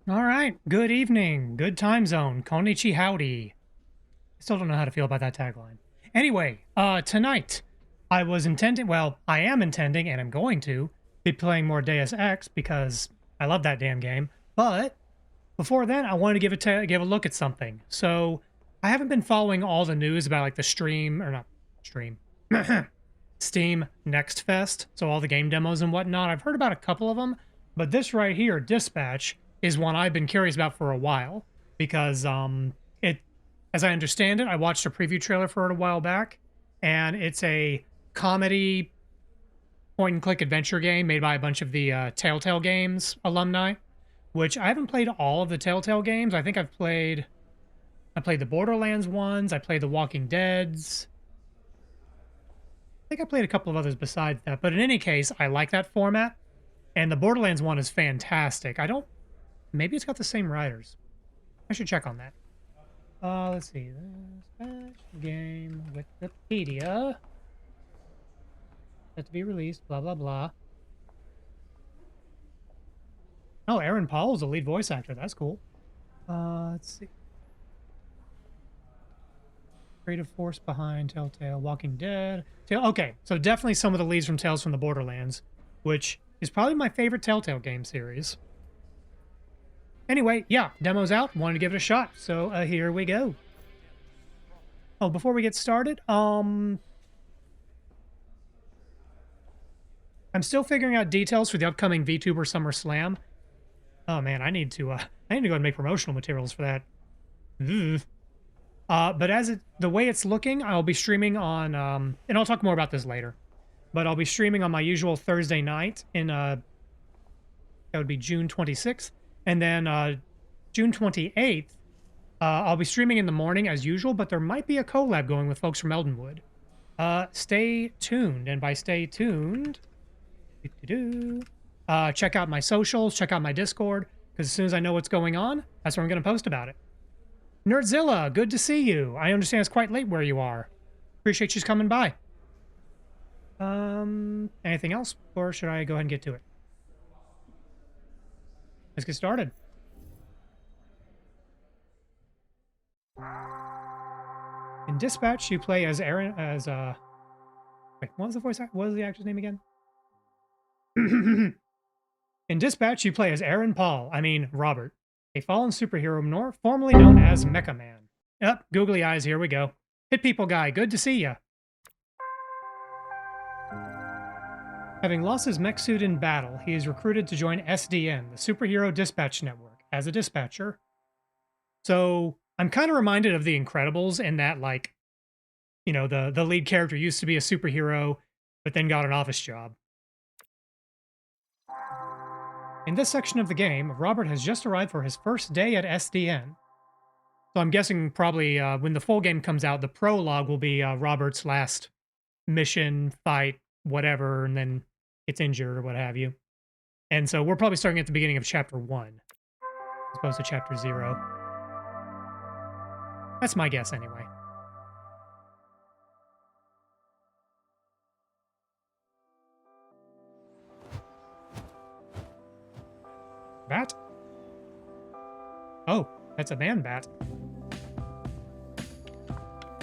All right. Good evening. Good time zone. Konnichi howdy. I still don't know how to feel about that tagline. Anyway, tonight I am intending and I'm going to be playing more Deus Ex because I love that damn game. But before then, I wanted to give a look at something. So, I haven't been following all the news about like the stream or not stream. Steam Next Fest, so all the game demos and whatnot. I've heard about a couple of them, but this right here, Dispatch, is one I've been curious about for a while because it, as I understand it, I watched a preview trailer for it a while back, and it's a comedy point and click adventure game made by a bunch of the Telltale Games alumni, which I haven't played all of the Telltale games. I think I played the Borderlands ones, I played the Walking Deads, think I played a couple of others besides that, but in any case, I like that format, and the Borderlands one is fantastic. Maybe it's got the same writers. I should check on that. Let's see. Game Wikipedia. Set to be released, blah, blah, blah. Oh, Aaron Paul is the lead voice actor. That's cool. Let's see. Creative force behind Telltale, Walking Dead. Okay, so definitely some of the leads from Tales from the Borderlands, which is probably my favorite Telltale game series. Anyway, yeah, demo's out. Wanted to give it a shot, so here we go. Oh, before we get started, I'm still figuring out details for the upcoming VTuber SummerSlam. Oh man, I need to go and make promotional materials for that. Ugh. But the way it's looking, I'll be streaming on, and I'll talk more about this later. But I'll be streaming on my usual Thursday night that would be June 26th, and then June 28th, I'll be streaming in the morning as usual. But there might be a collab going with folks from Eldenwood. Stay tuned, and by stay tuned, check out my socials, check out my Discord, because as soon as I know what's going on, that's where I'm going to post about it. Nerdzilla, good to see you. I understand it's quite late where you are. Appreciate you coming by. Anything else, or should I go ahead and get to it? Let's get started. In Dispatch, you play as Aaron, wait, what was the actor's name again? In Dispatch, you play as Aaron Paul, Robert, a fallen superhero formerly known as Mecha Man. Yep, googly eyes, here we go. Hit People Guy, good to see ya. Having lost his mech suit in battle, he is recruited to join SDN, the Superhero Dispatch Network, as a dispatcher. So, I'm kind of reminded of The Incredibles in that, like, you know, the lead character used to be a superhero, but then got an office job. In this section of the game, Robert has just arrived for his first day at SDN. So I'm guessing probably when the full game comes out, the prologue will be Robert's last mission, fight, whatever, and then gets injured or what have you. And so we're probably starting at the beginning of Chapter 1, as opposed to Chapter 0. That's my guess anyway. Bat? Oh, that's a man bat.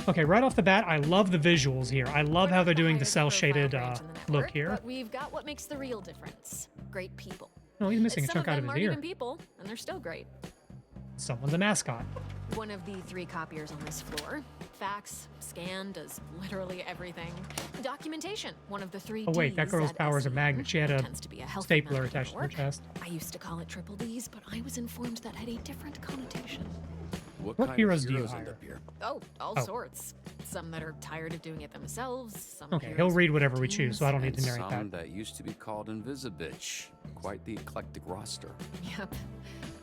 Okay, right off the bat, I love the visuals here. I love how they're doing the cel-shaded look here. But we've got what makes the real difference. Great people. Oh, he's missing a chunk out of his ear. Some of them aren't even people, and they're still great. Someone's a mascot. One of the 3 copiers on this floor. Fax, scan, does literally everything. Documentation, one of the 3 Oh wait, that Ds girl's at power is a SCM. magnet. She had a Tends to be a stapler healthy attached to her network. chest. I used to call it triple Ds, but I was informed that had a different connotation. What kind heroes do you hire? Oh, all sorts. Some that are tired of doing it themselves. Some Okay, heroes he'll read with whatever we teams. choose, so I don't need And to narrate some that. used to be called Invisibitch. Quite the eclectic roster. Yep.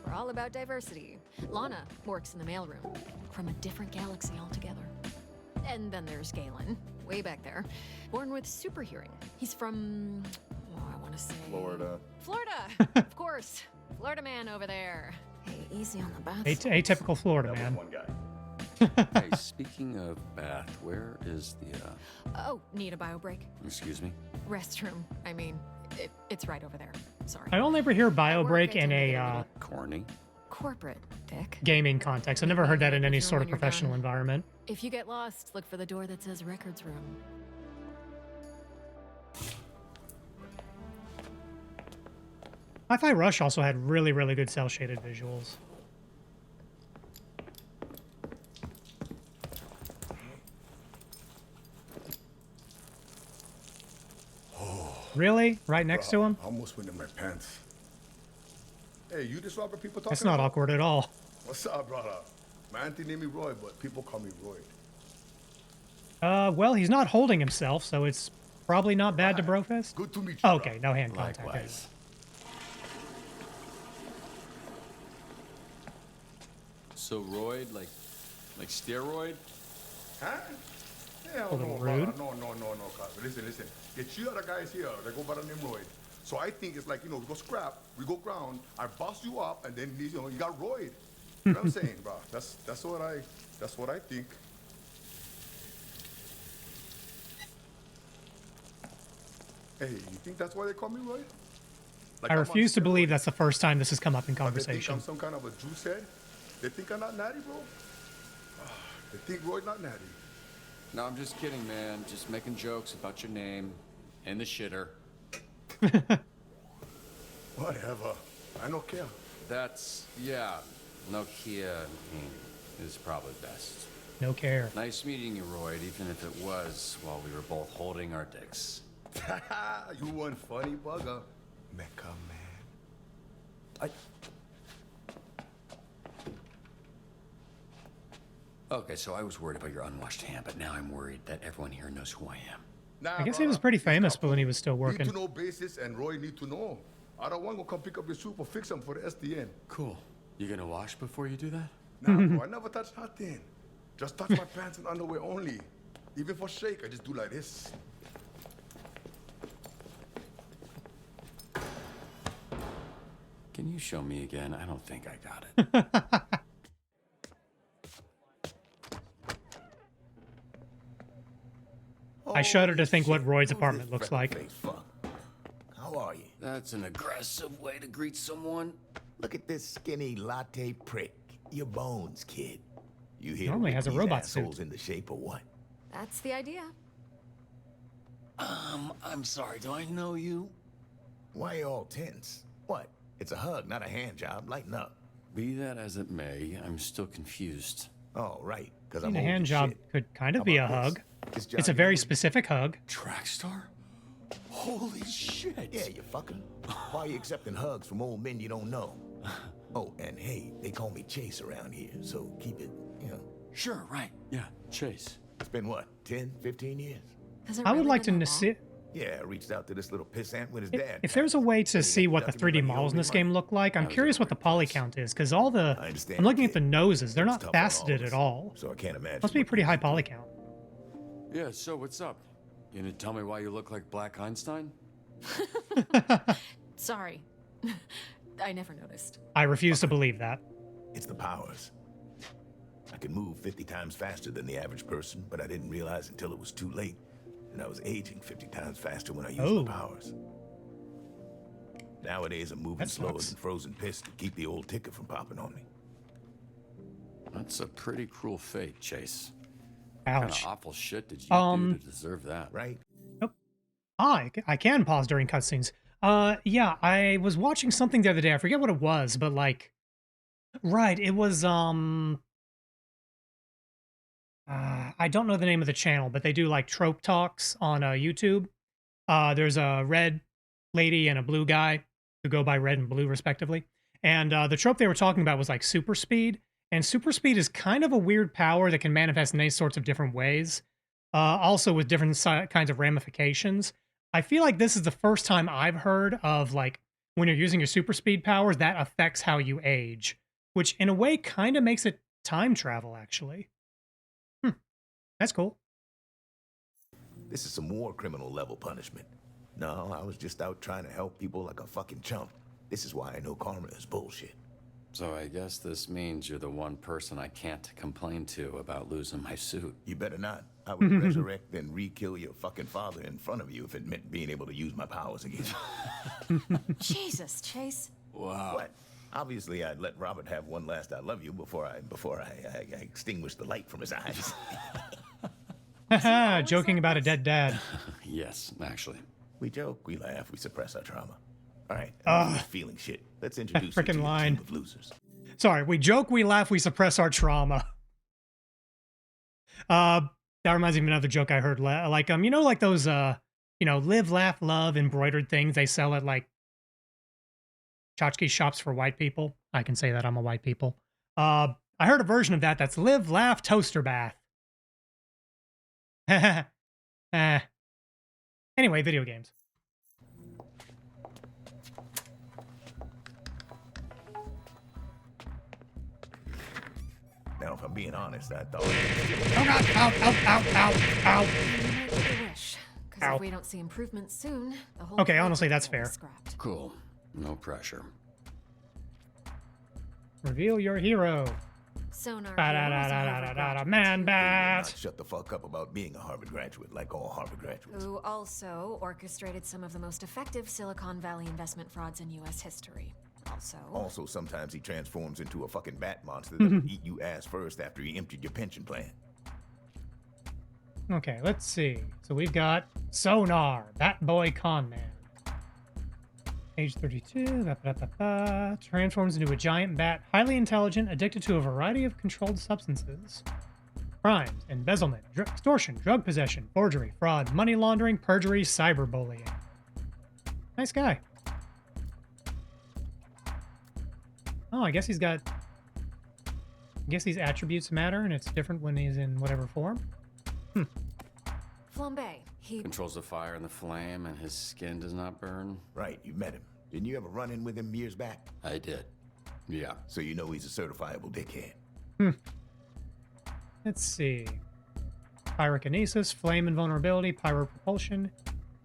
We're all about diversity. Lana works in the mailroom, from a different galaxy altogether. And then there's Galen, way back there, born with super hearing. He's from, I want to say... Florida. Florida! Of course. Florida man over there. Hey, easy on the bath. Atypical Florida That was man. one guy. Hey, speaking of bath, where is the, Oh, need a bio break? excuse me? Restroom. I mean, it's right over there. Sorry. I only ever hear bio break in I a Corny. corporate, Dick. gaming context. I've never heard that in any Sure, sort when of you're professional done. environment. If you get lost, look for the door that says records room. Hi-Fi Rush also had really, really good cel-shaded visuals. Really? Right next to him? I almost went in my pants. Hey, you just Robert people talking That's not about? awkward at all. What's up, brother? My auntie named me Roy, but people call me Roy. Well, he's not holding himself, so it's probably not bad to brofist. Good to meet you. Okay, no hand contact. anyway. Likewise. So roid, like steroid? Huh? Hell A little no, rude. brother. No, cuz. Listen. The two other guys here, they go by the name Roy. So I think it's like, we go scrap, we go ground, I boss you up, and then, you got Roy. You know what I'm saying, bro? That's what I think. Hey, you think that's why they call me Roy? Like I I'm on refuse to believe steroids? that's the first time this has come up in They think conversation. I'm some kind of a juice head? They think I'm not natty, bro? They think Roy not natty. No, I'm just kidding, man. Just making jokes about your name and the shitter. Whatever. I don't care. That's, yeah, Nokia is probably best. No care. Nice meeting you, Royd, even if it was while we were both holding our dicks. You one funny bugger. Mecca man. Okay, so I was worried about your unwashed hand, but now I'm worried that everyone here knows who I am. Nah, I guess he brother. was pretty It's famous got but when he proof. was still working. Need to know basis, and Roy need to know. I don't want to come pick up your soup or fix them for the SDN. Cool. You gonna wash before you do that? Nah, bro, I never touch nothing. Just touch my pants and underwear only. Even for shake, I just do like this. Can you show me again? I don't think I got it. I shudder to think what Royd's Who's apartment this looks like. freckle-faced fuck? How are you? That's an aggressive way to greet someone. Look at this skinny latte prick. Your bones, kid. You here Normally to has a rip these robot suit. assholes into shape or what? That's the idea. I'm sorry, do I know you? Why you all tense? What? It's a hug, not a hand job. Lighten up. Be that as it may, I'm still confused. Oh, right. Because I I'm mean, a old hand as job shit. could kind How of be a about this? hug. This job It's a you very doing? specific hug. Trackstar? Holy shit. Yeah, you fucking. Why are you accepting hugs from old men you don't know? Oh, and hey, they call me Chase around here, so keep it, Sure, right. Yeah, Chase. It's been what, 10, 15 years? Has it I would really like to been that see long? Yeah, I reached out to this little pissant with his dad. if there's a way to see what the 3D models in this game look like. I'm curious what the poly count is because all the I understand, I'm looking at kid. the noses. They're It's not tough on all faceted of at us, all. So I can't imagine. Must be a what pretty you high do. poly count. Yeah, so what's up? You gonna tell me why you look like Black Einstein? Sorry. I never noticed. I refuse to believe that. It's the powers. I could move 50 times faster than the average person, but I didn't realize until it was too late. And I was aging 50 times faster when I used Oh. my powers. Nowadays, I'm moving That slower sucks. than frozen piss to keep the old ticker from popping on me. That's a pretty cruel fate, Chase. What kind of Ouch. awful shit did you do to deserve that? Right? I can pause during cutscenes. Yeah, I was watching something the other day. I forget what it was, but like, right, it was I don't know the name of the channel, but they do like trope talks on YouTube. There's a red lady and a blue guy who go by red and blue respectively. And the trope they were talking about was like super speed. And super speed is kind of a weird power that can manifest in any sorts of different ways. Also with different kinds of ramifications. I feel like this is the first time I've heard of like when you're using your super speed powers, that affects how you age, which in a way kind of makes it time travel, actually. That's cool. This is some war criminal level punishment. No, I was just out trying to help people like a fucking chump. This is why I know karma is bullshit. So I guess this means you're the one person I can't complain to about losing my suit. You better not. I would resurrect and re-kill your fucking father in front of you if it meant being able to use my powers again. Jesus, Chase. Wow. What? Obviously, I'd let Robert have one last "I love you" before I extinguish the light from his eyes. Haha, joking about a dead dad. Yes, actually. We joke, we laugh, we suppress our trauma. All right, enough of feeling shit. Let's introduce you to frickin' your line. team of losers. Sorry, we joke, we laugh, we suppress our trauma. That reminds me of another joke I heard. Like, you know, like those, live, laugh, love embroidered things they sell at like tchotchke shops for white people. I can say that I'm a white people. I heard a version of that that's live, laugh, toaster bath. Anyway, video games. Now, if I'm being honest, I thought... Oh god! Ow! Ow! Ow! Ow! Ow! You might take a wish, because Ow. if we don't see improvement soon, the whole Okay, thing honestly, that's will be fair. scrapped. Cool. No pressure. Reveal your hero. Sonar Ba-da-da-da-da-da-da, man bat. Not shut the fuck up about being a Harvard graduate, like all Harvard graduates. who also orchestrated some of the most effective Silicon Valley investment frauds in U.S. history. Also, sometimes he transforms into a fucking bat monster that'll eat you ass first after he emptied your pension plan. Okay, let's see. So we've got Sonar, Bat Boy Con Man. Age 32, transforms into a giant bat, highly intelligent, addicted to a variety of controlled substances. Crimes: embezzlement, extortion, drug possession, forgery, fraud, money laundering, perjury, cyberbullying. Nice guy. Oh, I guess he's got... I guess these attributes matter, and it's different when he's in whatever form. Flambe, he... Controls the fire and the flame, and his skin does not burn. Right, you met him. Didn't you ever run in with him years back? I did. Yeah. So you know he's a certifiable dickhead. Let's see. Pyrokinesis, flame invulnerability, pyropropulsion,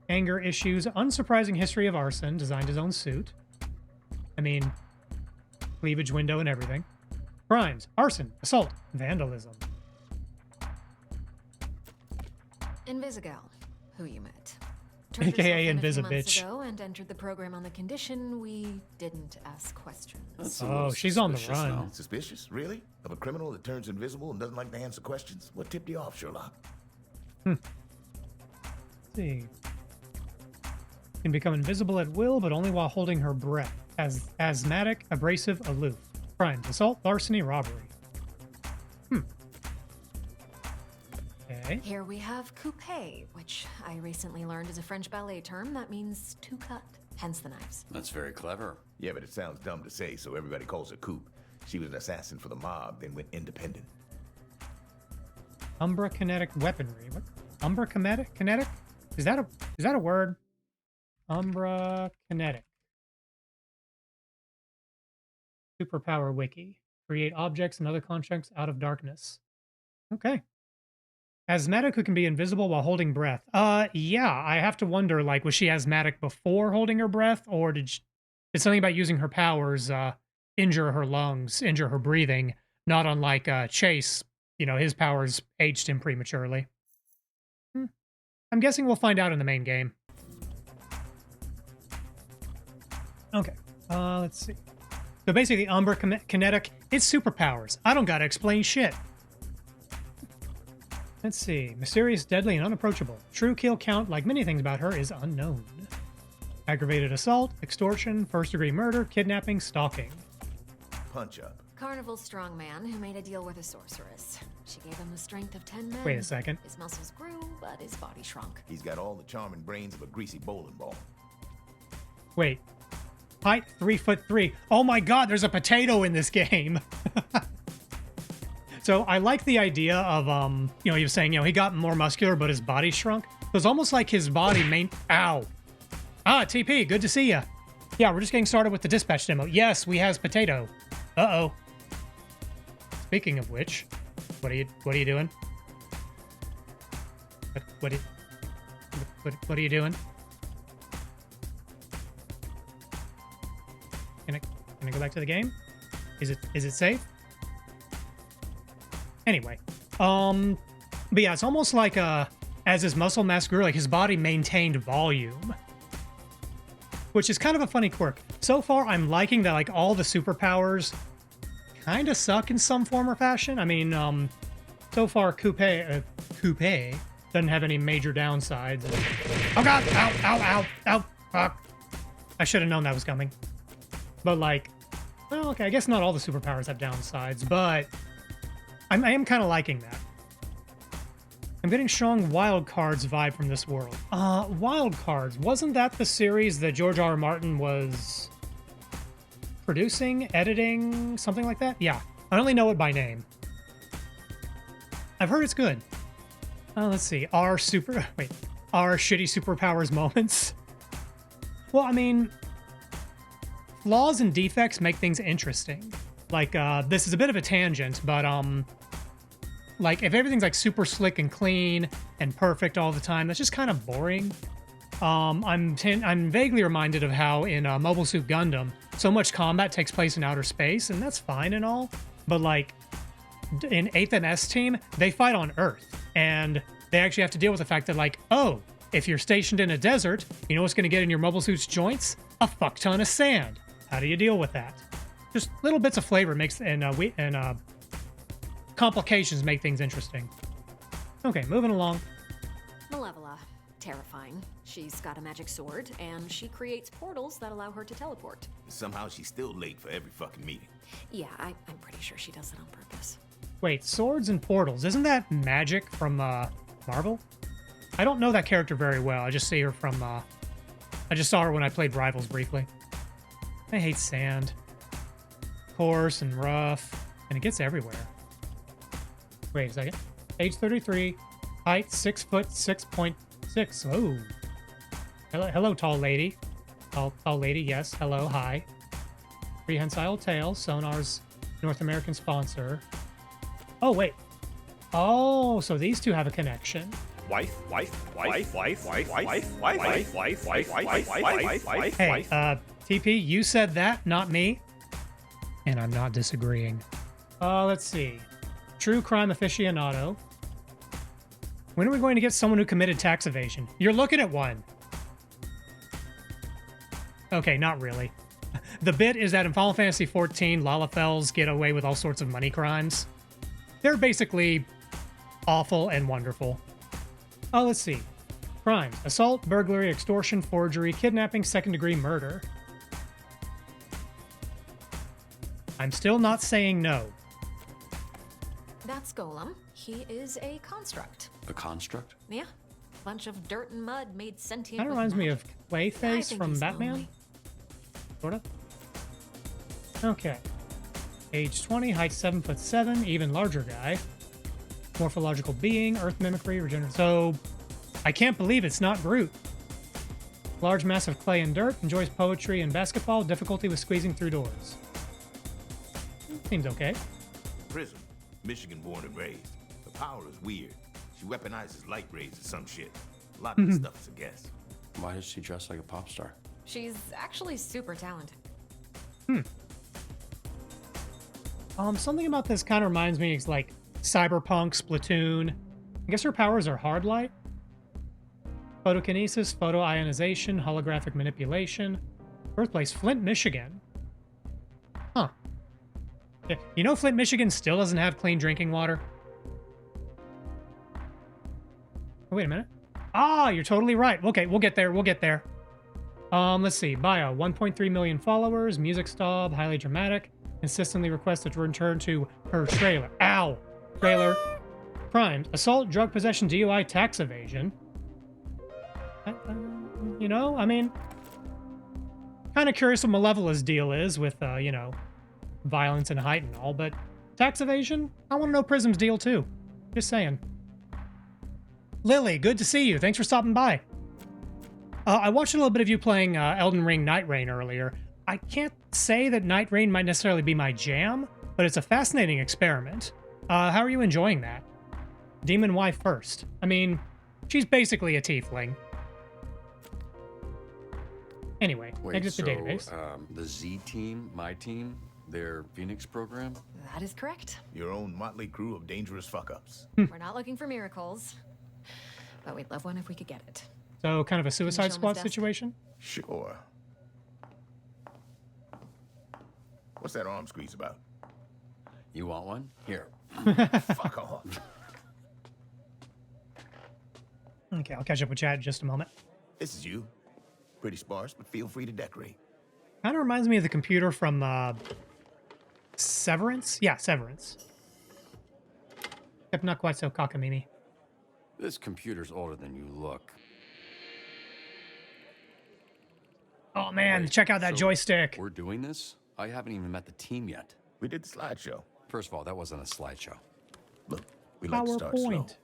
anger issues, unsurprising history of arson, designed his own suit. I mean, cleavage window and everything. Crimes: arson, assault, vandalism. Invisigal, who you met. AKA herself in a few Invisibitch. months ago and entered the program on the condition we didn't ask questions. That's a Oh, little she's on the suspicious, run. no? Suspicious? Really? Of a criminal that turns invisible and doesn't like to answer questions? What tipped you off, Sherlock? Let's see. Can become invisible at will, but only while holding her breath. As asthmatic, abrasive, aloof. Crimes: assault, larceny, robbery. Okay. Here we have coupe, which I recently learned is a French ballet term that means to cut, hence the knives. That's very clever. Yeah, but it sounds dumb to say, so everybody calls her Coop. She was an assassin for the mob, then went independent. Umbra kinetic weaponry. What? Umbra kinetic? Kinetic? Is that a word? Umbra kinetic. Superpower wiki. Create objects and other constructs out of darkness. Okay. Asthmatic who can be invisible while holding breath. Yeah, I have to wonder, like, was she asthmatic before holding her breath, or did something about using her powers injure her lungs, injure her breathing? Not unlike Chase, his powers aged him prematurely. I'm guessing we'll find out in the main game. Okay, let's see. So basically, Umbra Kinetic, it's superpowers. I don't gotta explain shit. Let's see. Mysterious, deadly, and unapproachable. True kill count, like many things about her, is unknown. Aggravated assault, extortion, first-degree murder, kidnapping, stalking. Punch up. Carnival strongman who made a deal with a sorceress. She gave him the strength of 10 men. Wait a second. His muscles grew, but his body shrunk. He's got all the charm and brains of a greasy bowling ball. Wait. Height 3'3". Oh my god, there's a potato in this game. So I like the idea of, he was saying, he got more muscular, but his body shrunk. It was almost like his body Ow. Ah, TP, good to see ya. Yeah, we're just getting started with the dispatch demo. Yes, we has potato. Uh-oh. Speaking of which, what are you doing? What are you doing? Can I go back to the game? Is it safe? Anyway, but yeah, it's almost like as his muscle mass grew, like his body maintained volume, which is kind of a funny quirk. So far, I'm liking that, like, all the superpowers kind of suck in some form or fashion. I mean, so far, Coupe doesn't have any major downsides. Oh god! Ow! Ow! Ow! Ow! Fuck! I should have known that was coming. But, like, well, okay, I guess not all the superpowers have downsides, but I am kind of liking that. I'm getting strong Wild Cards vibe from this world. Wild Cards, wasn't that the series that George R. R. Martin was producing, editing, something like that? Yeah, I only know it by name. I've heard it's good. Let's see, our shitty superpowers moments. Well, I mean, flaws and defects make things interesting. Like, this is a bit of a tangent, but, like, if everything's, like, super slick and clean and perfect all the time, that's just kind of boring. I'm vaguely reminded of how in Mobile Suit Gundam, so much combat takes place in outer space, and that's fine and all, but, like, in 8th MS Team, they fight on Earth, and they actually have to deal with the fact that, like, oh, if you're stationed in a desert, you know what's going to get in your Mobile Suit's joints? A fuck ton of sand. How do you deal with that? Just little bits of flavor makes, and complications make things interesting. Okay, moving along. Malevola. Terrifying. She's got a magic sword, and she creates portals that allow her to teleport. Somehow she's still late for every fucking meeting. Yeah, I'm pretty sure she does it on purpose. Wait, swords and portals. Isn't that Magic from Marvel? I don't know that character very well. I just see her from I just saw her when I played Rivals briefly. I hate sand. Coarse and rough, and it gets everywhere. Wait a second. Age 33, height 6 foot 6.6. Oh. Hello, tall lady. Tall lady, yes. Hello, hi. Prehensile tail, Sonar's North American sponsor. Oh, wait. Oh, so these two have a connection. Hey, TP, you said that, not me. And I'm not disagreeing. Let's see. True crime aficionado. When are we going to get someone who committed tax evasion? You're looking at one. Okay, not really. The bit is that in Final Fantasy XIV, Lalafels get away with all sorts of money crimes. They're basically awful and wonderful. Let's see. Crimes. Assault, burglary, extortion, forgery, kidnapping, second-degree murder. I'm still not saying no. That's Golem. He is a construct. A construct? Yeah. Bunch of dirt and mud made sentient. Kind of with reminds me magic. of Clayface from Batman. Lonely. Sorta. Okay. Age 20, height 7'7", even larger guy. Morphological being, earth mimicry, regenerative. So, I can't believe it's not Groot. Large mass of clay and dirt, enjoys poetry and basketball, difficulty with squeezing through doors. Seems okay. Prism, Michigan born and raised. Her power is weird. She weaponizes light rays or some shit. A lot of the stuff is a guess. Why does she dress like a pop star? She's actually super talented. Something about this kind of reminds me of like Cyberpunk, Splatoon. I guess her powers are hard light. Photokinesis, photoionization, holographic manipulation. Birthplace, Flint, Michigan. Huh. Yeah, you know Flint, Michigan still doesn't have clean drinking water? Oh, wait a minute. Ah, you're totally right. Okay, we'll get there. We'll get there. Let's see. Bio, 1.3 million followers, music snob, highly dramatic, consistently requested to return to her trailer. Ow! Trailer. Crimes, assault, drug possession, DUI, tax evasion. You know, I mean, kind of curious what Malevola's deal is with, you know, violence and height and all, but tax evasion? I want to know Prism's deal too. Just saying. Lily, good to see you. Thanks for stopping by. I watched a little bit of you playing Elden Ring Night Rain earlier. I can't say that Night Rain might necessarily be my jam, but it's a fascinating experiment. How are you enjoying that? Demon wife first. I mean, she's basically a tiefling. Anyway, Wait, exit so, the database. the Z team, my team, their Phoenix program? That is correct. Your own motley crew of dangerous fuck-ups. We're not looking for miracles, but we'd love one if we could get it. So kind of a Suicide show him Squad his desk? situation? Sure. What's that arm squeeze about? You want one? Here. Fuck off. Okay, I'll catch up with chat in just a moment. This is you. Pretty sparse, but feel free to decorate. Kind of reminds me of the computer from Severance? Yeah, Severance. Except not quite so cockamamie. This computer's older than you look. Oh man, Wait, check out that so joystick. We're doing this? I haven't even met the team yet. We did the slideshow. First of all, that wasn't a slideshow. Look, we like to start slow. PowerPoint.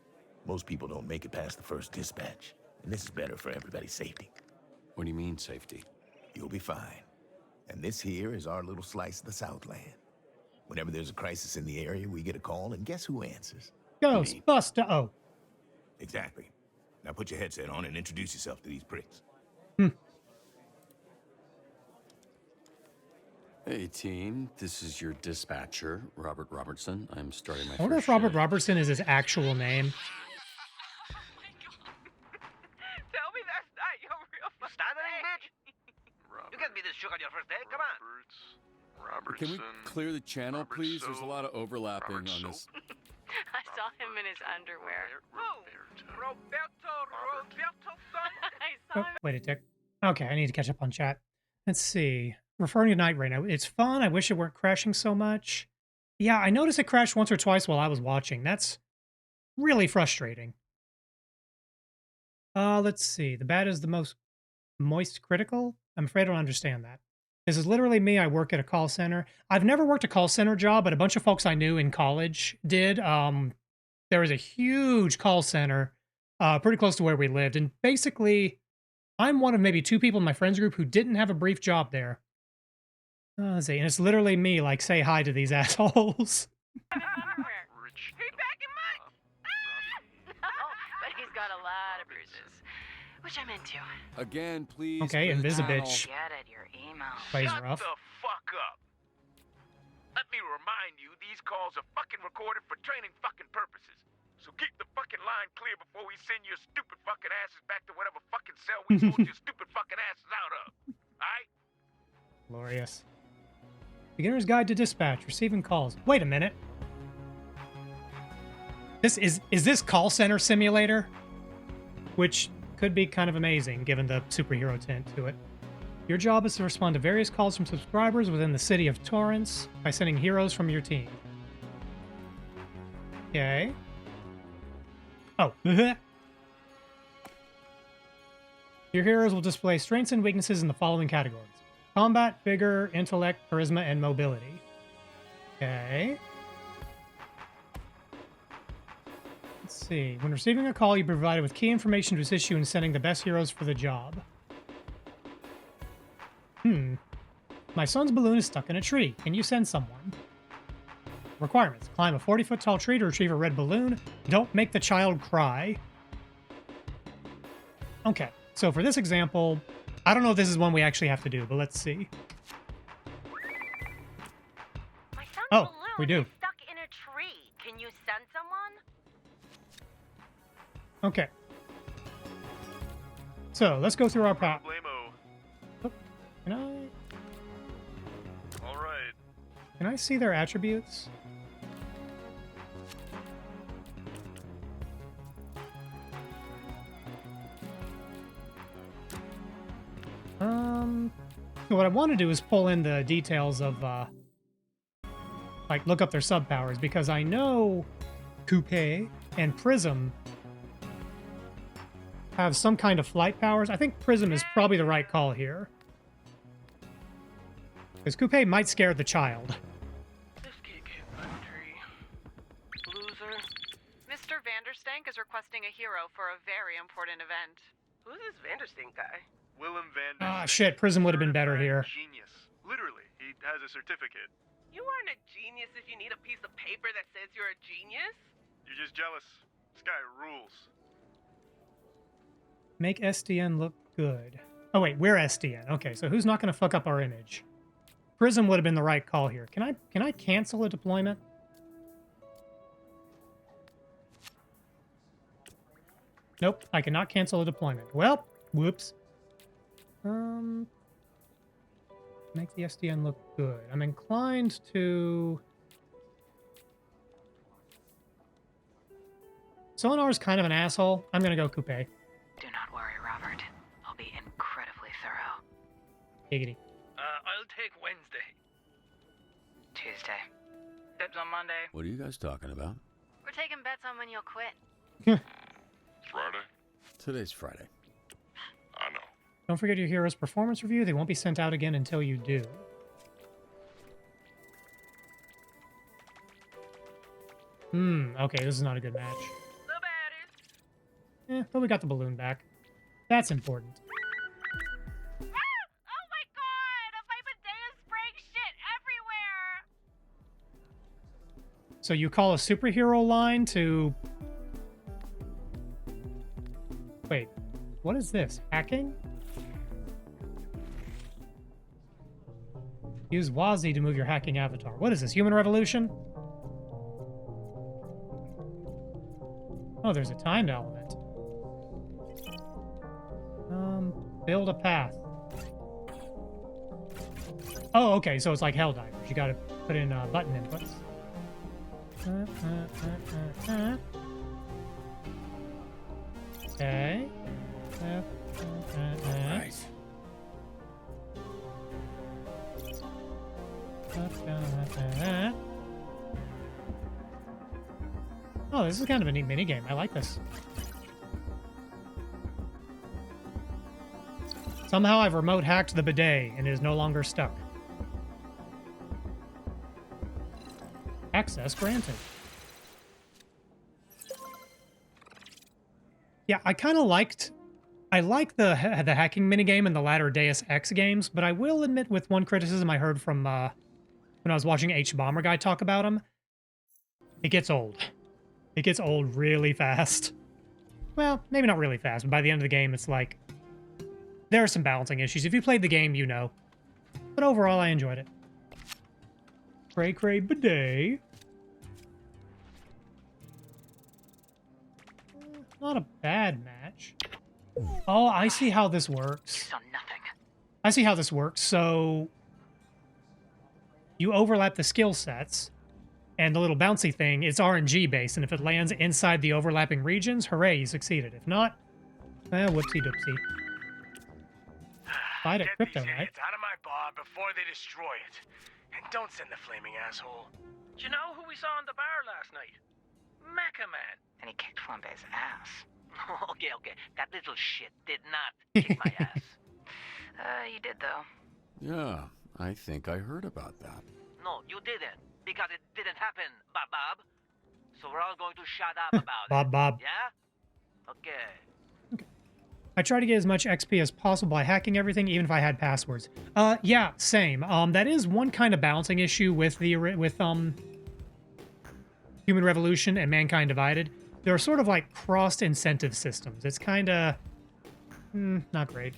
Most people don't make it past the first dispatch, and this is better for everybody's safety. What do you mean, safety? You'll be fine. And this here is our little slice of the Southland. Whenever there's a crisis in the area, we get a call, and guess who answers? Ghostbuster. Oh. Exactly. Now put your headset on and introduce yourself to these pricks. Hey, team. This is your dispatcher, Robert Robertson. I'm starting my I wonder if first Robert shift. Robertson is his actual name. Tell me that's not your real stuttering bitch. You can't be this shook on your first day. Come on. Can we clear the channel, please? There's a lot of overlapping on this. I saw him in his underwear. Who? Roberto son? I saw Oh, him. wait a tick. Okay, I need to catch up on chat. Let's see. Referring to Night right now. It's fun. I wish it weren't crashing so much. Yeah, I noticed it crashed once or twice while I was watching. That's really frustrating. Let's see. The bat is the most moist critical? I'm afraid I don't understand that. This is literally me. I work at a call center. I've never worked a call center job, but a bunch of folks I knew in college did. There was a huge call center pretty close to where we lived. And basically, I'm one of maybe 2 people in my friends group who didn't have a brief job there. Let's see. And it's literally me, like, say hi to these assholes. Underwear. He back in mine. Oh, but he's got a lot of bruises, which I'm into. Again, please. Okay, clear the Invisibitch. channel. Get it, your email. Plays Shut rough. the fuck up. Let me remind you, these calls are fucking recorded for training fucking purposes. So keep the fucking line clear before we send your stupid fucking asses back to whatever fucking cell we pulled your stupid fucking asses out of. Alright? Glorious. Beginner's Guide to Dispatch. Receiving calls. Wait a minute. Is this call center simulator? Which could be kind of amazing, given the superhero tint to it. Your job is to respond to various calls from subscribers within the city of Torrance by sending heroes from your team. Okay. Oh. Your heroes will display strengths and weaknesses in the following categories. Combat, vigor, intellect, charisma, and mobility. Okay. Let's see. When receiving a call, you provided with key information to assist you in sending the best heroes for the job. My son's balloon is stuck in a tree. Can you send someone? Requirements. Climb a 40-foot tall tree to retrieve a red balloon. Don't make the child cry. Okay. So for this example, I don't know if this is one we actually have to do, but let's see. My son's Oh, balloon we do. is stuck in a tree. Can you send someone? Okay. So let's go through our prop. Blamo. Can I All right. can I see their attributes? So what I want to do is pull in the details of like look up their sub powers, because I know Coupe and Prism have some kind of flight powers. I think Prism is probably the right call here, because Coupe might scare the child. This kid can't climb a tree. Loser. Mr. Vanderstank is requesting a hero for a very important event. Who's this Vanderstink guy? Willem van Ah, der shit, Prism would have been better here. Genius. Literally, he has a certificate. You aren't a genius if you need a piece of paper that says you're a genius. You're just jealous. This guy rules. Make SDN look good. Oh wait, we're SDN. Okay, so who's not going to fuck up our image? Prism would have been the right call here. Can I cancel a deployment? Nope, I cannot cancel a deployment. Well, whoops. Make the SDN look good. I'm inclined to... Sonar's kind of an asshole. I'm gonna go coupe. Do not worry, Robert. I'll be incredibly thorough. Giggity. I'll take Wednesday. Tuesday. Dibs on Monday. What are you guys talking about? We're taking bets on when you'll quit. Friday? Today's Friday. I know. Don't forget your hero's performance review. They won't be sent out again until you do. Okay, this is not a good match. The baddies. But we got the balloon back. That's important. Oh my god! My bidet is spraying shit everywhere! So you call a superhero line to... Wait, what is this? Hacking? Use WASI to move your hacking avatar. What is this, Human Revolution? Oh, there's a timed element. Build a path. Oh, okay, so it's like Helldivers. You gotta put in button inputs. Okay. Right. Oh, this is kind of a neat minigame. I like this. Somehow I've remote hacked the bidet and it is no longer stuck. Access granted. Yeah, I kind of liked... I like the hacking minigame in the latter Deus Ex games, but I will admit with one criticism I heard from when I was watching H-Bomber Guy talk about him, it gets old. It gets old really fast. Well, maybe not really fast, but by the end of the game, it's like... There are some balancing issues. If you played the game, you know. But overall, I enjoyed it. Cray Cray Bidet. Not a bad match. Oh, I see how this works. On nothing. I see how this works. So you overlap the skill sets, and the little bouncy thing is RNG based, and if it lands inside the overlapping regions, hooray, you succeeded. If not, whoopsie doopsie. Fight at Get Crypto these Night. idiots out of my bar before they destroy it. And don't send the flaming asshole. Do you know who we saw in the bar last night? Mecha Man. And he kicked Flambe's ass. Okay. That little shit did not kick my ass. You did though. Yeah, I think I heard about that. No, you didn't. Because it didn't happen, Bob. So we're all going to shut up about Bob. Yeah? Okay. I try to get as much XP as possible by hacking everything, even if I had passwords. Yeah, same. That is one kind of balancing issue with Human Revolution and Mankind Divided. There are sort of like crossed incentive systems. It's kind of not great.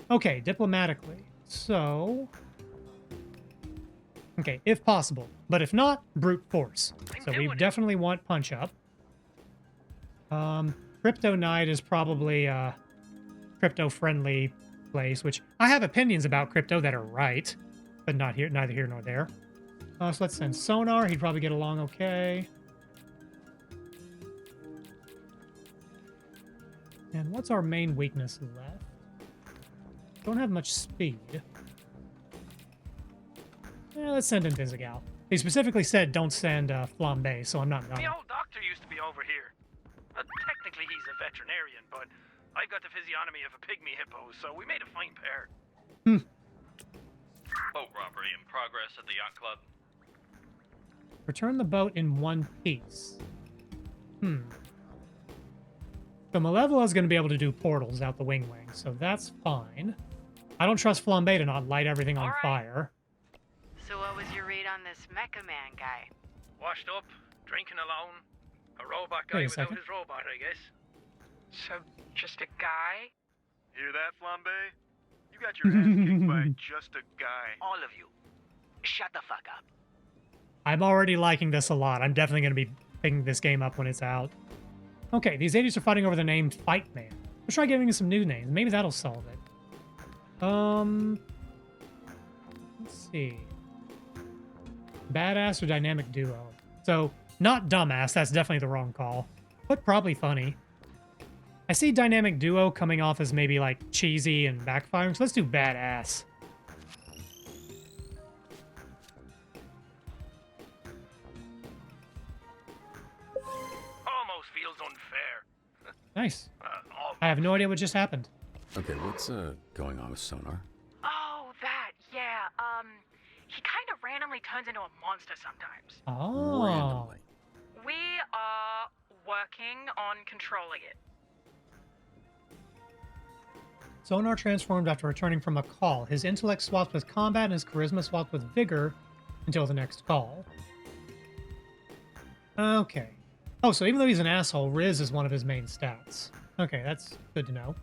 Okay, diplomatically. So, okay, if possible, but if not, brute force. So we definitely want punch up. Crypto Night is probably crypto-friendly place, which I have opinions about crypto that are right, but not here, neither here nor there. So let's send Sonar. He'd probably get along okay. And what's our main weakness left? Don't have much speed. Let's send in Visigal. He specifically said don't send Flambe, so I'm not The gonna. old doctor used to be over here. Technically, he's a veterinarian, but I got the physiognomy of a pygmy hippo, so we made a fine pair. Boat robbery in progress at the yacht club. Return the boat in one piece. So Malevola is going to be able to do portals out the wing, so that's fine. I don't trust Flambe to not light everything on fire. So what was your read on this Mecha Man guy? Washed up, drinking alone. A robot guy Wait a without second. his robot, I guess. So, just a guy? Hear that, Flambe? You got your ass kicked by just a guy. All of you. Shut the fuck up. I'm already liking this a lot. I'm definitely going to be picking this game up when it's out. Okay, these idiots are fighting over the name Fight Man. Let's try giving them some new names. Maybe that'll solve it. Let's see. Badass or dynamic duo? So, not dumbass, that's definitely the wrong call. But probably funny. I see dynamic duo coming off as maybe like cheesy and backfiring, so let's do badass. Almost feels unfair. Nice. Almost. I have no idea what just happened. Okay, what's going on with Sonar? Oh, that, yeah. He kind of randomly turns into a monster sometimes. Oh. Randomly. We are working on controlling it. Sonar transformed after returning from a call. His intellect swapped with combat and his charisma swapped with vigor until the next call. Okay. Oh, so even though he's an asshole, Riz is one of his main stats. Okay, that's good to know.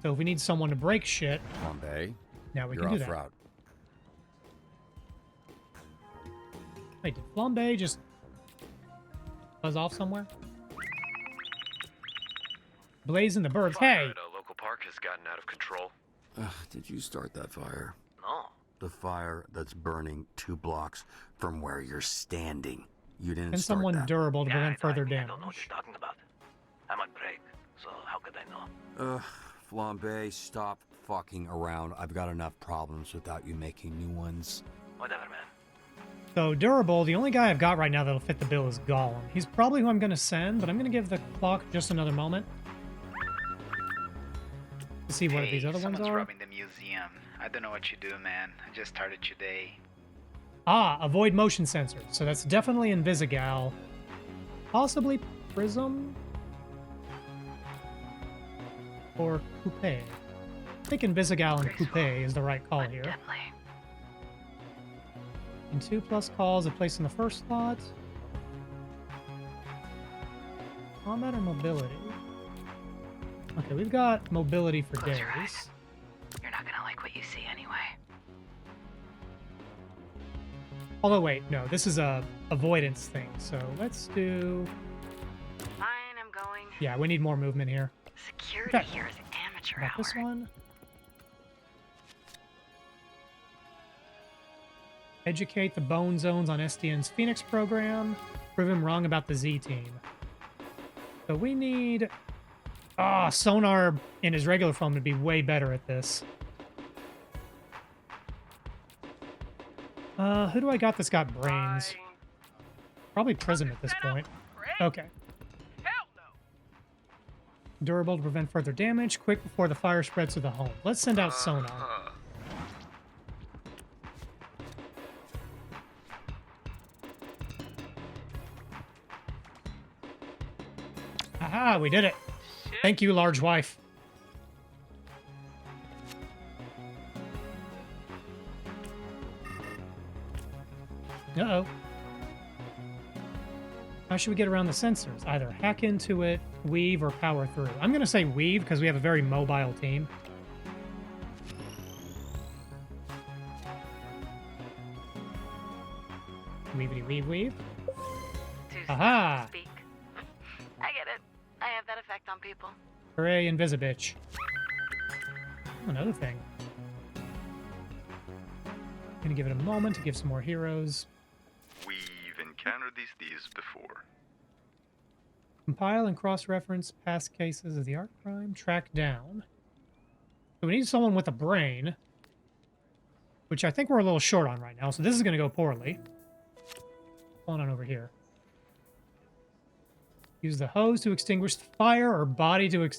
So if we need someone to break shit, Bombay, now we you're can do off that. route. Wait, did Flambe just buzz off somewhere? Blazing the birds. Hey! Fire at a local park has gotten out of control. Did you start that fire? No. The fire that's burning 2 blocks from where you're standing. You didn't And start someone that. durable to prevent further I don't know what damage. you're talking about. I'm on break, so how could I know? Flambe, stop fucking around. I've got enough problems without you making new ones. Whatever, man. So durable, the only guy I've got right now that'll fit the bill is Gollum. He's probably who I'm going to send, but I'm going to give the clock just another moment to see what these other ones someone's are. robbing the museum. I don't know what you do, man. I just started today. Ah, avoid motion sensors. So that's definitely Invisigal. Possibly Prism? Or Coupe. I think Invisigal and Coupe is the right call here. Deadly. And 2+ calls are placed in the first slot. Combat or mobility? Okay, we've got mobility for Close days. your eyes. You're not gonna like what you see anyway. Although wait, no, this is a avoidance thing. So let's do. Fine, I'm going. Yeah, we need more movement here. Security Okay. here is amateur Got hour. this one. Educate the bone zones on SDN's Phoenix program. Prove him wrong about the Z team. So we need Sonar in his regular form to be way better at this. Who do I got that's got brains? Probably Prism at this point. Okay. Hell no. Durable to prevent further damage. Quick before the fire spreads to the home. Let's send out Sonar. Aha, we did it. Thank you, large wife. Uh-oh. How should we get around the sensors? Either hack into it, weave, or power through. I'm going to say weave because we have a very mobile team. Weavity weave weave. Aha! Speak. I get it. I have that effect on people. Hooray, Invisibitch. Another thing. Gonna give it a moment to give some more heroes. We've encountered these thieves before. Compile and cross-reference past cases of the art crime. Track down. So we need someone with a brain, which I think we're a little short on right now, so this is going to go poorly. What's going on over here? Use the hose to extinguish the fire or body to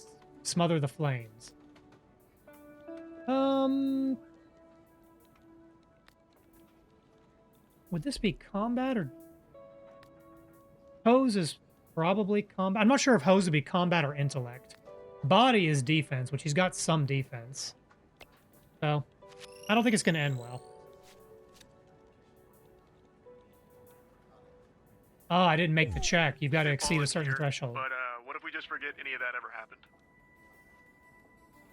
smother the flames. Would this be combat or... Hose is probably combat. I'm not sure if hose would be combat or intellect. Body is defense, which he's got some defense. So, I don't think it's going to end well. Oh, I didn't make the check. You've got to exceed a certain threshold. But what if we just forget any of that ever happened?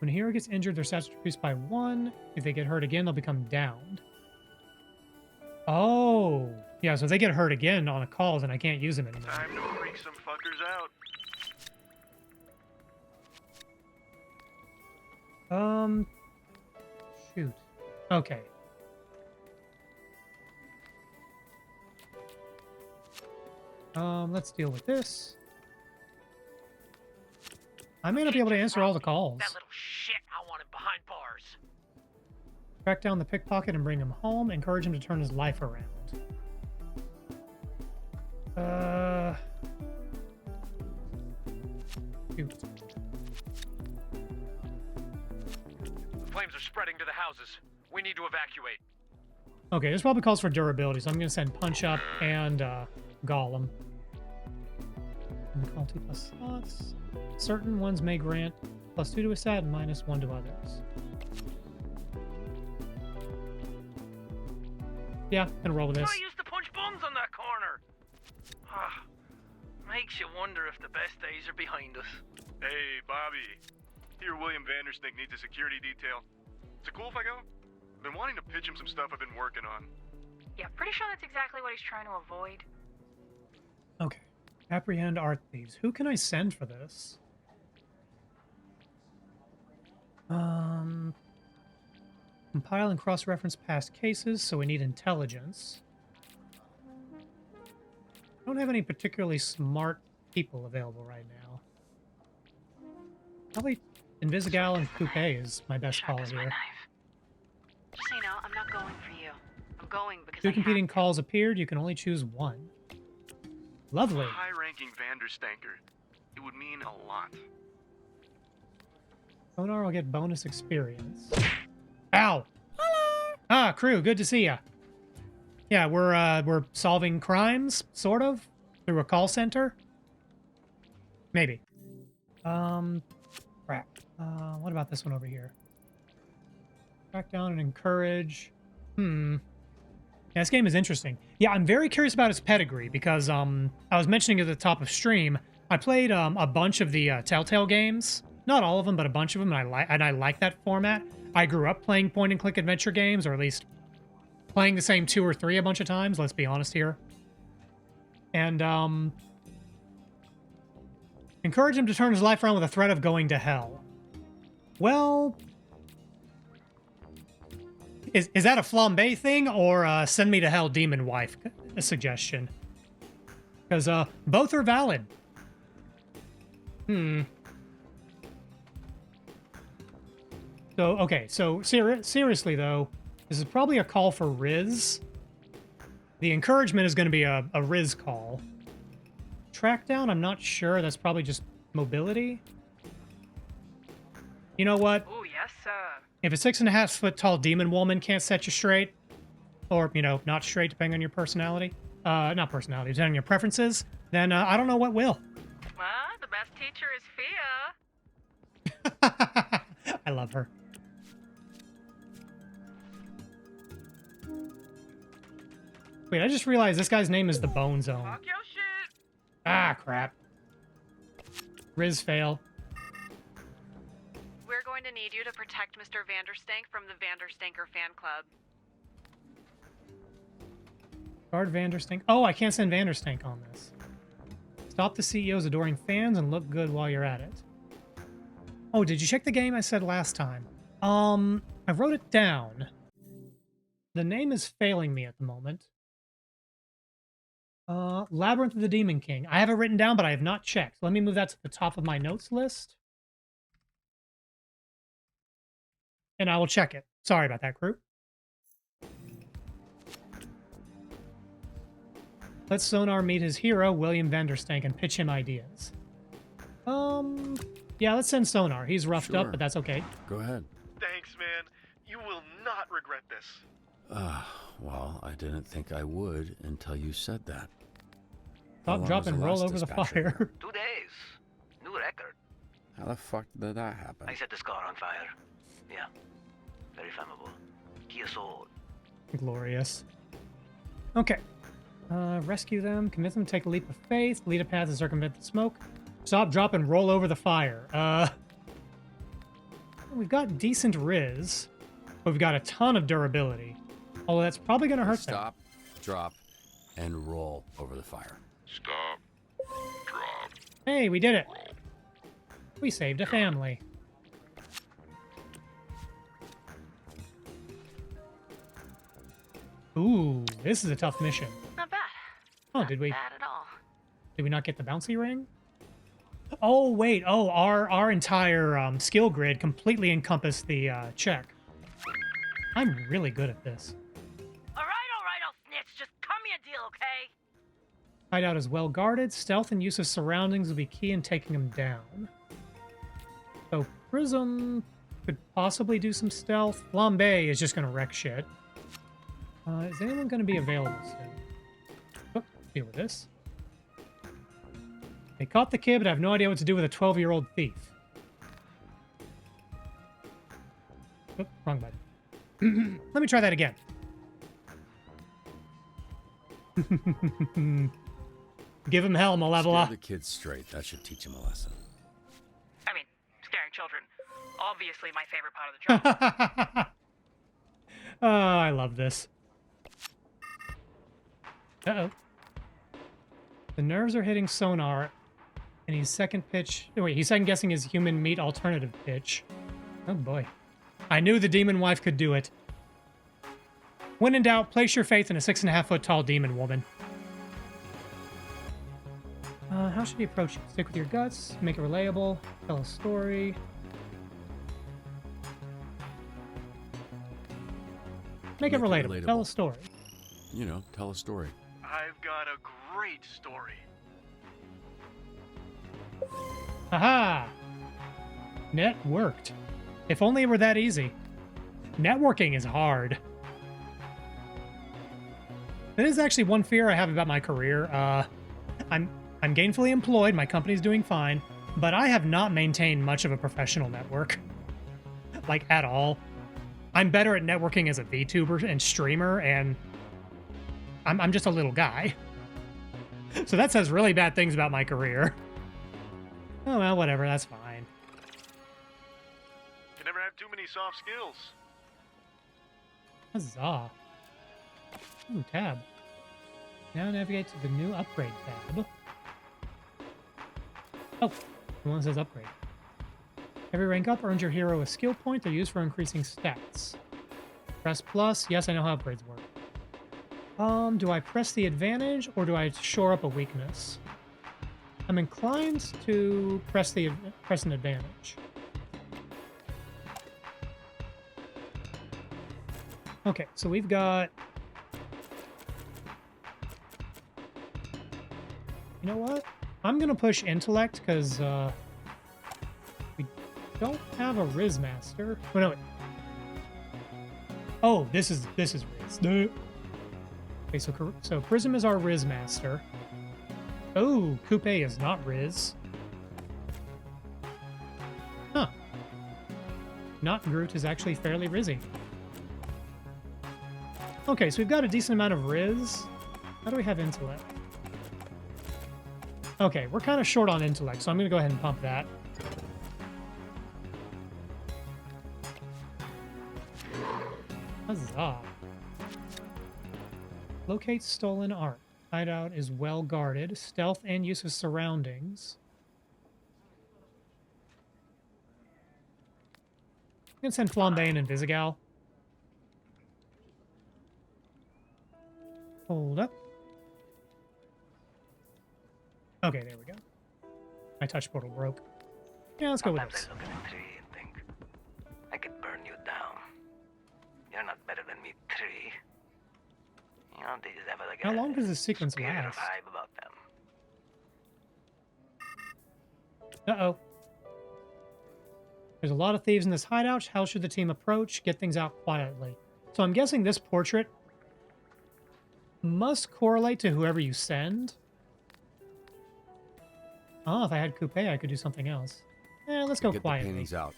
When a hero gets injured, their stats are decreased by 1. If they get hurt again, they'll become downed. Oh. Yeah, so if they get hurt again on a call, then I can't use them anymore. Time to freak some fuckers out. Shoot. Okay. Let's deal with this. I may not be able to answer all the calls. That little shit, I want him behind bars. Track down the pickpocket and bring him home. Encourage him to turn his life around. Shoot. The flames are spreading to the houses. We need to evacuate. Okay, this probably calls for durability, so I'm going to send Punch Up and Golem. Difficulty plus slots. Certain ones may grant +2 to a stat and -1 to others. Yeah, gonna roll with this. I used to punch buns on that corner. Makes you wonder if the best days are behind us. Hey, Bobby. Here, William Vanderstink needs a security detail. Is it cool if I go? I've been wanting to pitch him some stuff I've been working on. Yeah, pretty sure that's exactly what he's trying to avoid. Okay. Apprehend art thieves. Who can I send for this? Compile and cross-reference past cases, so we need intelligence. I don't have any particularly smart people available right now. Probably Invisigal and Coupe is my best call here. Just so you know, I'm not going for you. I'm going because Two competing calls appeared. You can only choose one. Lovely. A high-ranking Vanderstanker. It would mean a lot. Sonar will get bonus experience. Ow! Hello! Ah, crew, good to see ya. Yeah, we're solving crimes, sort of, through a call center. Maybe. Crap. What about this one over here? Track down and encourage. Yeah, this game is interesting. Yeah, I'm very curious about its pedigree because I was mentioning at the top of stream, I played a bunch of the Telltale games. Not all of them, but a bunch of them, and I like that format. I grew up playing point-and-click adventure games, or at least playing the same 2 or 3 a bunch of times, let's be honest here. And encourage him to turn his life around with a threat of going to hell. Well, is that a flambe thing, or send me to hell demon wife a suggestion? Because both are valid. So, okay, so seriously though, this is probably a call for Riz. The encouragement is going to be a Riz call. Track down, I'm not sure. That's probably just mobility. You know what? Oh, yes, sir. If a 6.5 foot tall demon woman can't set you straight, or, you know, not straight depending on your personality, not personality, depending on your preferences, then I don't know what will. Well, the best teacher is Fia. I love her. Wait, I just realized this guy's name is the Bone Zone. Talk your shit. Ah, crap. Riz fail. We're going to need you to protect Mr. Vanderstank from the Vanderstanker fan club. Guard Vanderstank. Oh, I can't send Vanderstank on this. Stop the CEO's adoring fans and look good while you're at it. Oh, did you check the game I said last time? I wrote it down. The name is failing me at the moment. Labyrinth of the Demon King. I have it written down, but I have not checked. Let me move that to the top of my notes list. And I will check it. Sorry about that, crew. Let Sonar meet his hero, William Vanderstank, and pitch him ideas. Yeah, let's send Sonar. He's roughed up, but that's okay. Go ahead. Thanks, man. You will not regret this. Well, I didn't think I would until you said that. Stop, drop, and roll over the fire. 2 days. New record. How the fuck did that happen? I set this car on fire. Yeah. Very flammable. Kia Soul. Glorious. Okay. Rescue them, convince them to take a leap of faith, lead a path to circumvent the smoke. Stop, drop, and roll over the fire. We've got decent Riz, but we've got a ton of durability. Although that's probably going to hurt them. Stop, drop, and roll over the fire. Stop, drop. Hey, we did it. We saved a family. Ooh, this is a tough mission. Not bad. Oh, Not did we bad at all. not get the bouncy ring? Oh wait, oh our entire skill grid completely encompassed the check. I'm really good at this. All right, old snitch. Just cut me a deal, okay? Hideout is well guarded. Stealth and use of surroundings will be key in taking them down. So Prism could possibly do some stealth. Flambe is just going to wreck shit. Is anyone going to be available soon? Oh, deal with this. They caught the kid, but I have no idea what to do with a 12-year-old thief. Oh, wrong button. Let me try that again. Give him hell, Malevola. Scare the kids straight. That should teach him a lesson. I mean, scaring children. Obviously my favorite part of the job. Oh, I love this. Uh-oh. The nerves are hitting sonar, and he's second guessing his human meat alternative pitch. Oh boy. I knew the demon wife could do it. When in doubt, place your faith in a 6.5-foot tall demon woman. How should he approach it? Stick with your guts, make it relatable, tell a story. Make it relatable. Tell a story. You know, tell a story. I've got a great story. Aha! Net worked. If only it were that easy. Networking is hard. That is actually one fear I have about my career. I'm gainfully employed, my company's doing fine, but I have not maintained much of a professional network. Like, at all. I'm better at networking as a VTuber and streamer, and I'm just a little guy. So that says really bad things about my career. Oh well, whatever, that's fine. You never have too many soft skills. Huzzah. Ooh, tab. Now navigate to the new upgrade tab. Oh, the one that says upgrade. Every rank up earns your hero a skill point. They're used for increasing stats. Press plus. Yes, I know how upgrades work. Do I press the advantage or do I shore up a weakness? I'm inclined to press an advantage. Okay, so we've got... You know what? I'm gonna push intellect because we don't have a Riz Master. Oh no! Oh, this is Riz. Okay, so Prism is our Riz Master. Oh, Coupe is not Riz. Huh? Not Groot is actually fairly Rizzy. Okay, so we've got a decent amount of Riz. How do we have intellect? Okay, we're kind of short on intellect, so I'm going to go ahead and pump that. Huzzah. Locate stolen art. Hideout is well guarded. Stealth and use of surroundings. I'm going to send Flambe and Invisigal. Hold up. Okay, there we go. My touch portal broke. Yeah, let's go with this. Sometimes I look at a tree and think, I could burn you down. You're not better than me, tree. You know, they just have like How long does this sequence superior last? vibe about them. Uh-oh. There's a lot of thieves in this hideout. How should the team approach? Get things out quietly. So I'm guessing this portrait must correlate to whoever you send. Oh, if I had Coupe, I could do something else. Eh, let's go Get quietly. the paintings out.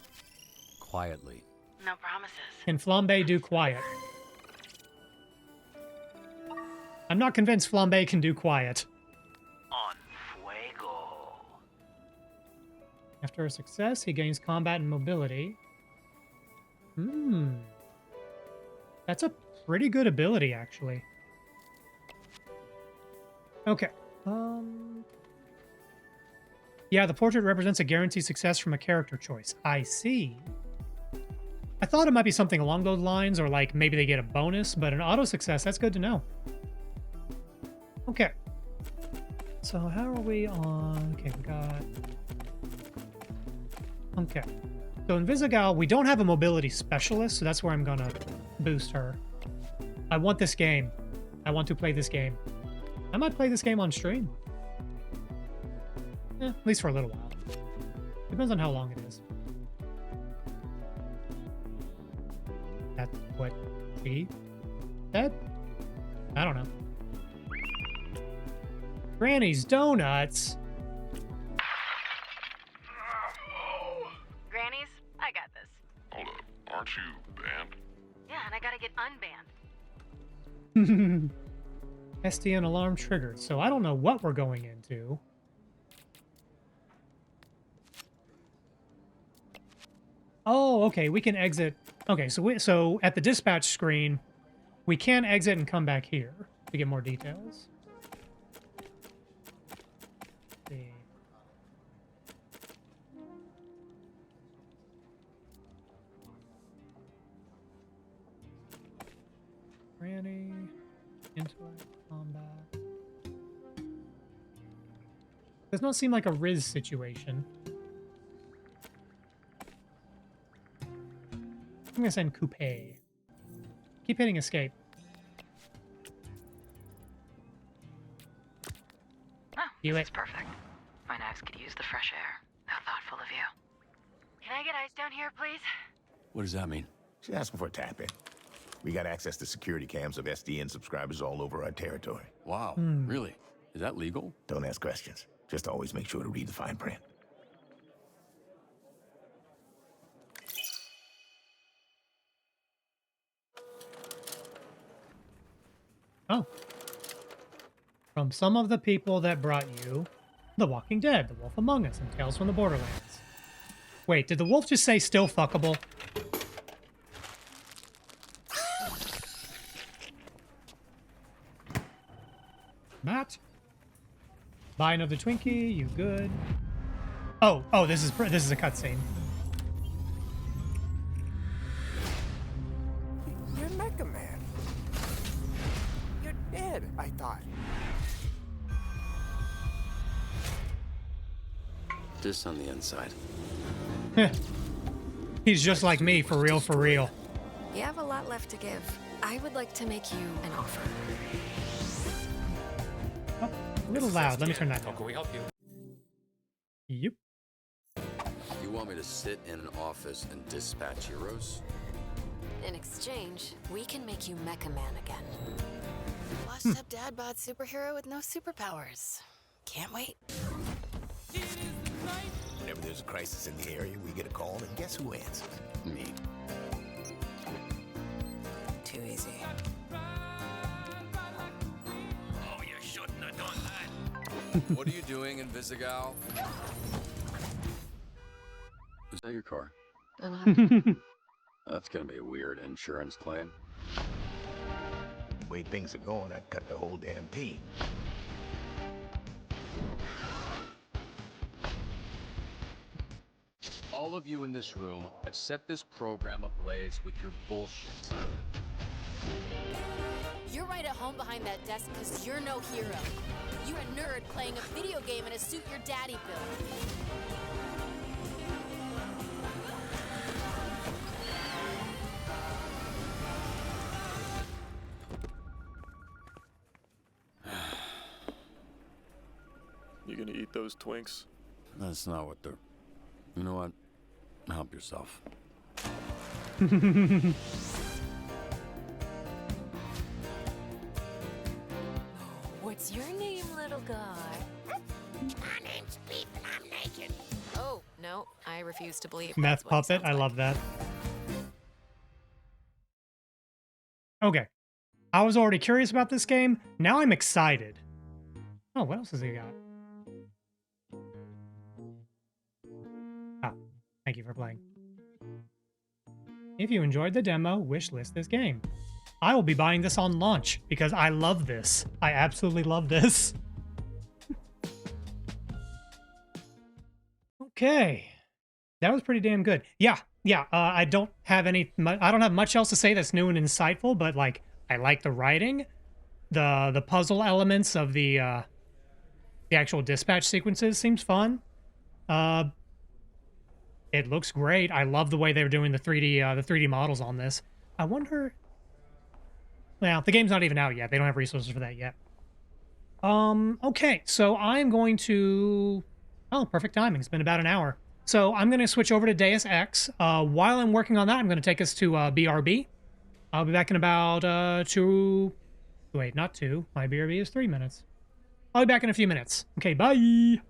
Quietly. No promises. Can Flambe do quiet? I'm not convinced Flambe can do quiet. On fuego. After a success, he gains combat and mobility. That's a pretty good ability, actually. Okay. Yeah, the portrait represents a guaranteed success from a character choice. I see. I thought it might be something along those lines, or like maybe they get a bonus, but an auto success, that's good to know. Okay. So how are we on? Okay, we got... Okay. So in Visigal, we don't have a mobility specialist, so that's where I'm gonna boost her. I want this game. I want to play this game. I might play this game on stream. At least for a little while. Depends on how long it is. That's what she said? I don't know. Granny's Donuts? Grannies, I got this. Hold up, aren't you banned? Yeah, and I gotta get unbanned. SDN alarm triggered, so I don't know what we're going into. Oh, okay, we can exit. Okay, so at the dispatch screen, we can exit and come back here to get more details. Let's see. Granny, intellect, combat. Does not seem like a Riz situation. I'm gonna send Coupe. Keep hitting escape. Oh, Do this it. is perfect. My knives could use the fresh air. How thoughtful of you. Can I get ice down here, please? What does that mean? She's asking for a tap-in. We got access to security cams of SDN subscribers all over our territory. Wow, really? Is that legal? Don't ask questions. Just always make sure to read the fine print. Oh. From some of the people that brought you The Walking Dead, The Wolf Among Us, and Tales from the Borderlands. Wait, did the wolf just say still fuckable? Matt? Buy another Twinkie, you good? Oh, this is a cutscene. You're Mega Man. You're dead, I thought. Just on the inside. He's just like me, for real, for real. You have a lot left to give. I would like to make you an offer. Oh, a little loud. Let me turn that down. Can we help you? Yep. You want me to sit in an office and dispatch heroes? In exchange, we can make you Mecha Man again. Washed up dad bod superhero with no superpowers. Can't wait. Whenever there's a crisis in the area, we get a call, and guess who answers? Me. Too easy. Oh, you shouldn't have done that. What are you doing in Visigal? Is that your car? That's gonna be a weird insurance claim. The way things are going, I'd cut the whole damn team. All of you in this room have set this program ablaze with your bullshit. You're right at home behind that desk because you're no hero. You're a nerd playing a video game in a suit your daddy built. You gonna eat those Twinks? That's not what they're... You know what? Help yourself. What's your name, little guy? My name's Beef and I'm naked. Oh, no, I refuse to believe Meth that's what it puppet. sounds I like. love that. Okay. I was already curious about this game. Now I'm excited. Oh, what else has he got? Ah, thank you for playing. If you enjoyed the demo, wishlist this game. I will be buying this on launch because I love this. I absolutely love this. Okay. That was pretty damn good. Yeah, yeah, I don't have I don't have much else to say that's new and insightful, but like I like the writing, the puzzle elements of the actual dispatch sequences seems fun. It looks great. I love the way they're doing the 3D models on this. I wonder. Well, the game's not even out yet. They don't have resources for that yet. Okay, so I'm going to... Oh, perfect timing. It's been about an hour. So I'm going to switch over to Deus Ex. While I'm working on that, I'm going to take us to BRB. I'll be back in about 2... Wait, not 2. My BRB is 3 minutes. I'll be back in a few minutes. Okay, bye!